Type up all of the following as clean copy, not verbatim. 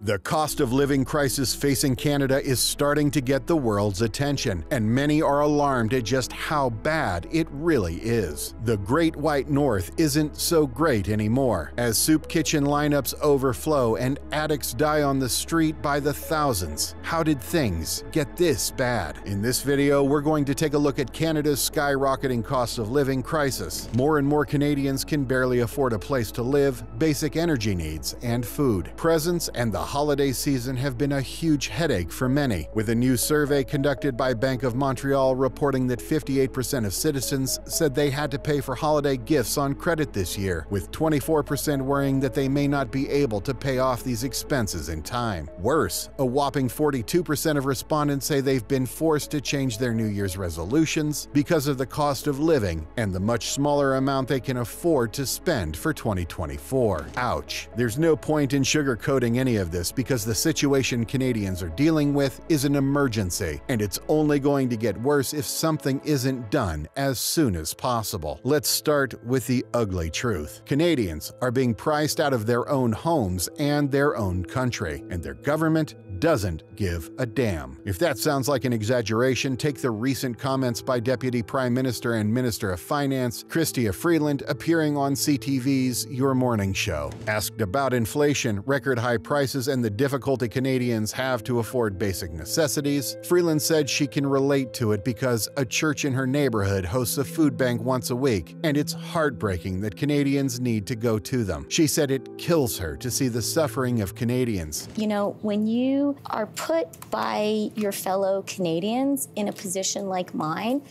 The cost of living crisis facing Canada is starting to get the world's attention, and many are alarmed at just how bad it really is. The Great White North isn't so great anymore, as soup kitchen lineups overflow and addicts die on the street by the thousands. How did things get this bad? In this video, we're going to take a look at Canada's skyrocketing cost of living crisis. More and more Canadians can barely afford a place to live, basic energy needs, and food. Presents and the holiday season have been a huge headache for many, with a new survey conducted by Bank of Montreal reporting that 58% of citizens said they had to pay for holiday gifts on credit this year, with 24% worrying that they may not be able to pay off these expenses in time. Worse, a whopping 42% of respondents say they've been forced to change their New Year's resolutions because of the cost of living and the much smaller amount they can afford to spend for 2024. Ouch. There's no point in sugarcoating any of this because the situation Canadians are dealing with is an emergency, and it's only going to get worse if something isn't done as soon as possible. Let's start with the ugly truth. Canadians are being priced out of their own homes and their own country, and their government doesn't give a damn. If that sounds like an exaggeration, take the recent comments by Deputy Prime Minister and Minister of Finance Chrystia Freeland appearing on CTV's Your Morning Show. Asked about inflation, record high prices, and the difficulty Canadians have to afford basic necessities, Freeland said she can relate to it because a church in her neighborhood hosts a food bank once a week, and it's heartbreaking that Canadians need to go to them. She said it kills her to see the suffering of Canadians. You know, when you are put by your fellow Canadians in a position like mine,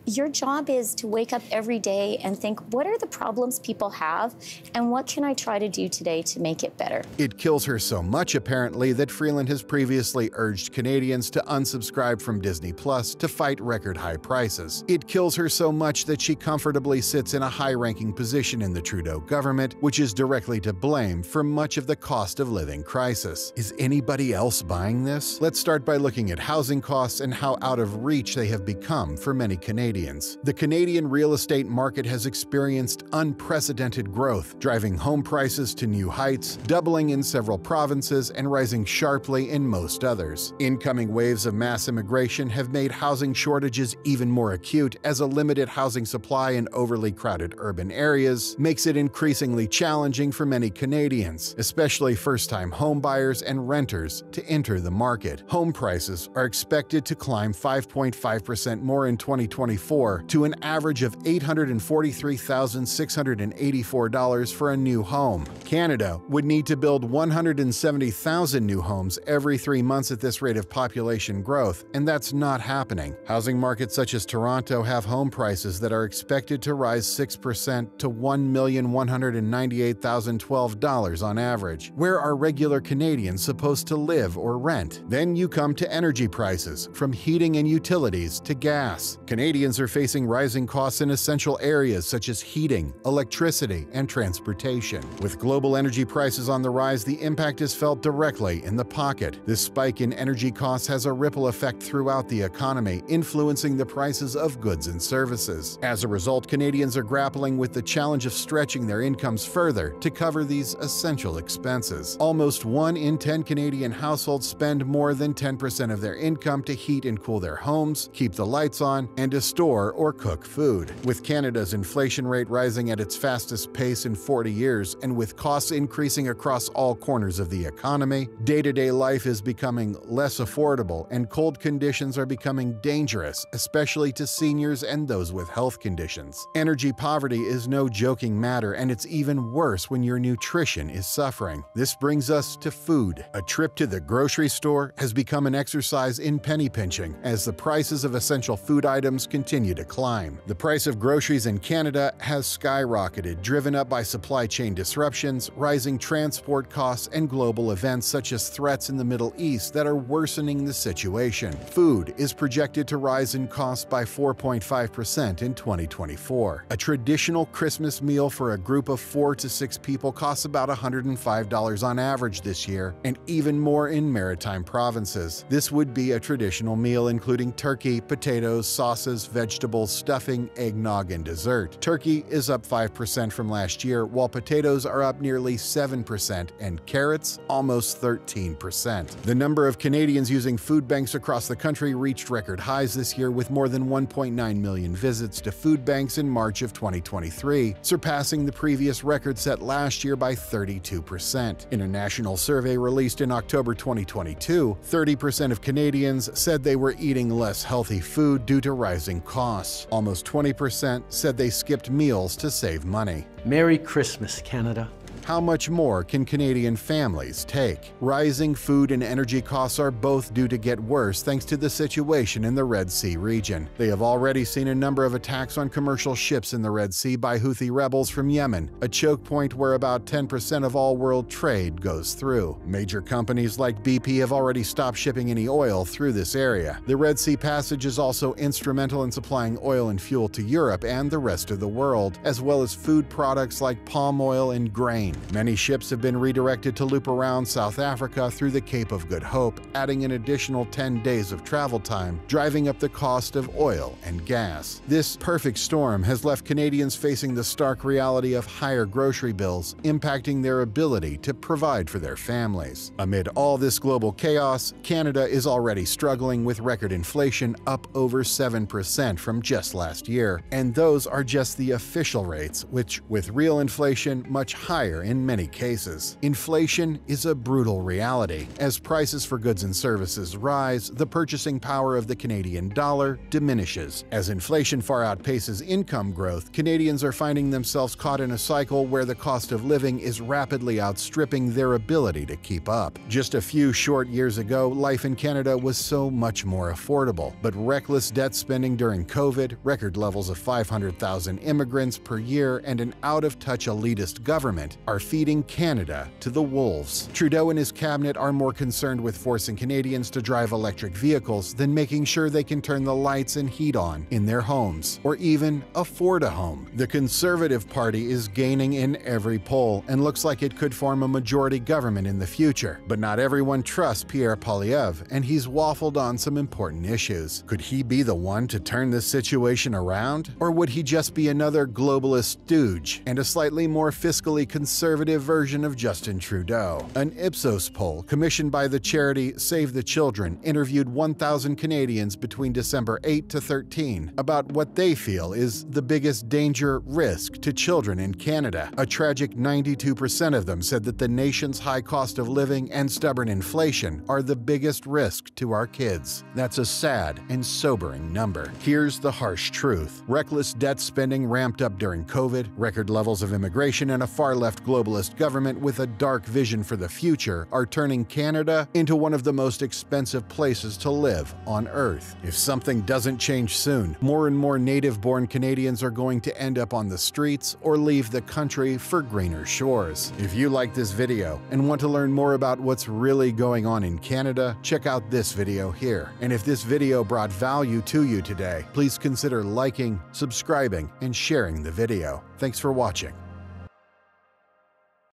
your job is to wake up every day and think, what are the problems people have, and what can I try to do today to make it better? It kills her so much, apparently, that Freeland has previously urged Canadians to unsubscribe from Disney Plus to fight record-high prices. It kills her so much that she comfortably sits in a high-ranking position in the Trudeau government, which is directly to blame for much of the cost of living crisis. Is anybody else buying this? Let's start by looking at housing costs and how out of reach they have become for many Canadians. The Canadian real estate market has experienced unprecedented growth, driving home prices to new heights, doubling in several provinces and rising sharply in most others. Incoming waves of mass immigration have made housing shortages even more acute, as a limited housing supply in overly crowded urban areas makes it increasingly challenging for many Canadians, especially first-time homebuyers and renters, to enter the market. Home prices are expected to climb 5.5% more in 2024 to an average of $843,684 for a new home. Canada would need to build 170,000 new homes every 3 months at this rate of population growth, and that's not happening. Housing markets such as Toronto have home prices that are expected to rise 6% to $1,198,012 on average. Where are regular Canadians supposed to live or rent? Then you come to energy prices, from heating and utilities to gas. Canadians are facing rising costs in essential areas such as heating, electricity, and transportation. With global energy prices on the rise, the impact is felt directly in the pocket. This spike in energy costs has a ripple effect throughout the economy, influencing the prices of goods and services. As a result, Canadians are grappling with the challenge of stretching their incomes further to cover these essential expenses. Almost 1 in 10 Canadian households spend more than 10% of their income to heat and cool their homes, keep the lights on, and to store or cook food. With Canada's inflation rate rising at its fastest pace in 40 years and with costs increasing across all corners of the economy, day-to-day life is becoming less affordable and cold conditions are becoming dangerous, especially to seniors and those with health conditions. Energy poverty is no joking matter, and it's even worse when your nutrition is suffering. This brings us to food. A trip to the grocery store has become an exercise in penny pinching as the prices of essential food items continue to climb. The price of groceries in Canada has skyrocketed, driven up by supply chain disruptions, rising transport costs, and global events such as threats in the Middle East that are worsening the situation. Food is projected to rise in cost by 4.5% in 2024. A traditional Christmas meal for a group of 4 to 6 people costs about $105 on average this year, and even more in maritime provinces. This would be a traditional meal including turkey, potatoes, sauces, vegetables, vegetables, stuffing, eggnog, and dessert. Turkey is up 5% from last year, while potatoes are up nearly 7% and carrots almost 13%. The number of Canadians using food banks across the country reached record highs this year, with more than 1.9 million visits to food banks in March of 2023, surpassing the previous record set last year by 32%. In a national survey released in October 2022, 30% of Canadians said they were eating less healthy food due to rising costs. Almost 20% said they skipped meals to save money. Merry Christmas, Canada. How much more can Canadian families take? Rising food and energy costs are both due to get worse thanks to the situation in the Red Sea region. They have already seen a number of attacks on commercial ships in the Red Sea by Houthi rebels from Yemen, a choke point where about 10% of all world trade goes through. Major companies like BP have already stopped shipping any oil through this area. The Red Sea passage is also instrumental in supplying oil and fuel to Europe and the rest of the world, as well as food products like palm oil and grain. Many ships have been redirected to loop around South Africa through the Cape of Good Hope, adding an additional 10 days of travel time, driving up the cost of oil and gas. This perfect storm has left Canadians facing the stark reality of higher grocery bills, impacting their ability to provide for their families. Amid all this global chaos, Canada is already struggling with record inflation up over 7% from just last year, and those are just the official rates, which, with real inflation much higher in many cases. Inflation is a brutal reality. As prices for goods and services rise, the purchasing power of the Canadian dollar diminishes. As inflation far outpaces income growth, Canadians are finding themselves caught in a cycle where the cost of living is rapidly outstripping their ability to keep up. Just a few short years ago, life in Canada was so much more affordable, but reckless debt spending during COVID, record levels of 500,000 immigrants per year, and an out-of-touch elitist government are feeding Canada to the wolves. Trudeau and his cabinet are more concerned with forcing Canadians to drive electric vehicles than making sure they can turn the lights and heat on in their homes, or even afford a home. The Conservative Party is gaining in every poll and looks like it could form a majority government in the future. But not everyone trusts Pierre Poilievre, and he's waffled on some important issues. Could he be the one to turn this situation around? Or would he just be another globalist stooge and a slightly more fiscally conservative version of Justin Trudeau? An Ipsos poll commissioned by the charity Save the Children interviewed 1,000 Canadians between December 8 to 13 about what they feel is the biggest risk to children in Canada. A tragic 92% of them said that the nation's high cost of living and stubborn inflation are the biggest risk to our kids. That's a sad and sobering number. Here's the harsh truth. Reckless debt spending ramped up during COVID, record levels of immigration, and a far-left globalist government with a dark vision for the future are turning Canada into one of the most expensive places to live on Earth. If something doesn't change soon, more and more native-born Canadians are going to end up on the streets or leave the country for greener shores. If you like this video and want to learn more about what's really going on in Canada, check out this video here. And if this video brought value to you today, please consider liking, subscribing, and sharing the video. Thanks for watching.